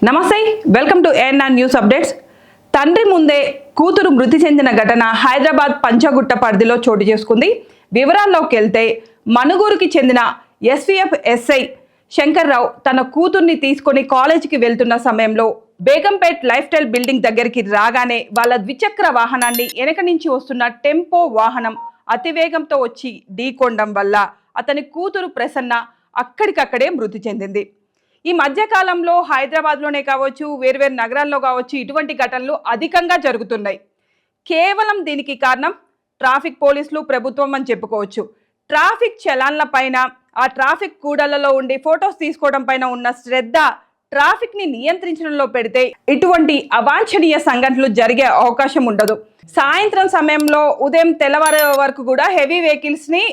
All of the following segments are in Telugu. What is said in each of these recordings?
నమస్తే, welcome to ANR news updates. తండ్రి ముందే కూతురు మృతి చెందిన ఘటన హైదరాబాద్ పంచగుట్ట పరిధిలో చోటు చేసుకుంది. వివరాల్లోకి వెళ్తే మనుగూరుకి చెందిన ఎస్వీఎఫ్ ఎస్ఐ శంకర్రావు తన కూతుర్ని తీసుకొని కాలేజీకి వెళ్తున్న సమయంలో బేగంపేట్ లైఫ్ స్టైల్ బిల్డింగ్ దగ్గరికి రాగానే వాళ్ళ ద్విచక్ర వాహనాన్ని వెనక నుంచి వస్తున్న టెంపో వాహనం అతివేగంతో వచ్చి ఢీకొనడం వల్ల అతని కూతురు ప్రసన్న అక్కడికక్కడే మృతి చెందింది. ఈ మధ్యకాలంలో హైదరాబాద్లోనే కావచ్చు, వేర్వేరు నగరాల్లో కావచ్చు, ఇటువంటి ఘటనలు అధికంగా జరుగుతున్నాయి. కేవలం దీనికి కారణం ట్రాఫిక్ పోలీసులు, ప్రభుత్వం అని చెప్పుకోవచ్చు. ట్రాఫిక్ చలాన్ల పైన, ఆ ట్రాఫిక్ కూడళ్లలో ఉండి ఫొటోస్ తీసుకోవడం పైన ఉన్న శ్రద్ధ ట్రాఫిక్ని నియంత్రించడంలో పెడితే ఇటువంటి అవాంఛనీయ సంఘటనలు జరిగే అవకాశం ఉండదు. సాయంత్రం సమయంలో, ఉదయం తెల్లవారే వరకు కూడా హెవీ వెహికల్స్ని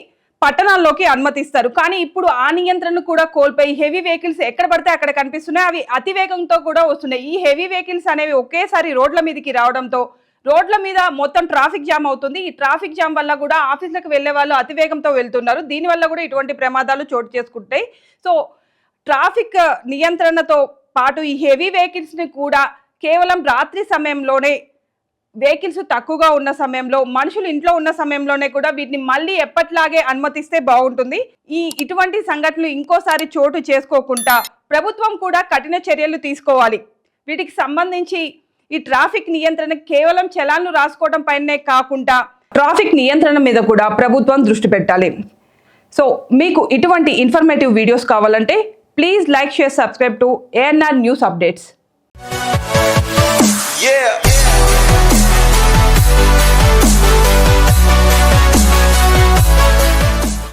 పట్టణాల్లోకి అనుమతిస్తారు. కానీ ఇప్పుడు ఆ నియంత్రణ కూడా కోల్పోయి హెవీ వెహికల్స్ ఎక్కడ పడితే అక్కడ కనిపిస్తున్నాయి. అవి అతివేగంతో కూడా వస్తున్నాయి. ఈ హెవీ వెహికల్స్ అనేవి ఒకేసారి రోడ్ల మీదకి రావడంతో రోడ్ల మీద మొత్తం ట్రాఫిక్ జామ్ అవుతుంది. ఈ ట్రాఫిక్ జామ్ వల్ల కూడా ఆఫీసులకు వెళ్లే వాళ్ళు అతివేగంతో వెళ్తున్నారు. దీనివల్ల కూడా ఇటువంటి ప్రమాదాలు చోటు చేసుకుంటాయి. సో ట్రాఫిక్ నియంత్రణతో పాటు ఈ హెవీ వెహికల్స్ని కూడా కేవలం రాత్రి సమయంలోనే, వెహికల్స్ తక్కువగా ఉన్న సమయంలో, మనుషులు ఇంట్లో ఉన్న సమయంలోనే కూడా వీటిని మళ్ళీ ఎప్పట్లాగే అనుమతిస్తే బాగుంటుంది. ఇటువంటి సంఘటనలు ఇంకోసారి చోటు చేసుకోకుండా ప్రభుత్వం కూడా కఠిన చర్యలు తీసుకోవాలి. వీటికి సంబంధించి ఈ ట్రాఫిక్ నియంత్రణ కేవలం చలాన్లు రాసుకోవడం పైనే కాకుండా ట్రాఫిక్ నియంత్రణ మీద కూడా ప్రభుత్వం దృష్టి పెట్టాలి. సో మీకు ఇటువంటి ఇన్ఫర్మేటివ్ వీడియోస్ కావాలంటే please like, share, subscribe to ANR news updates.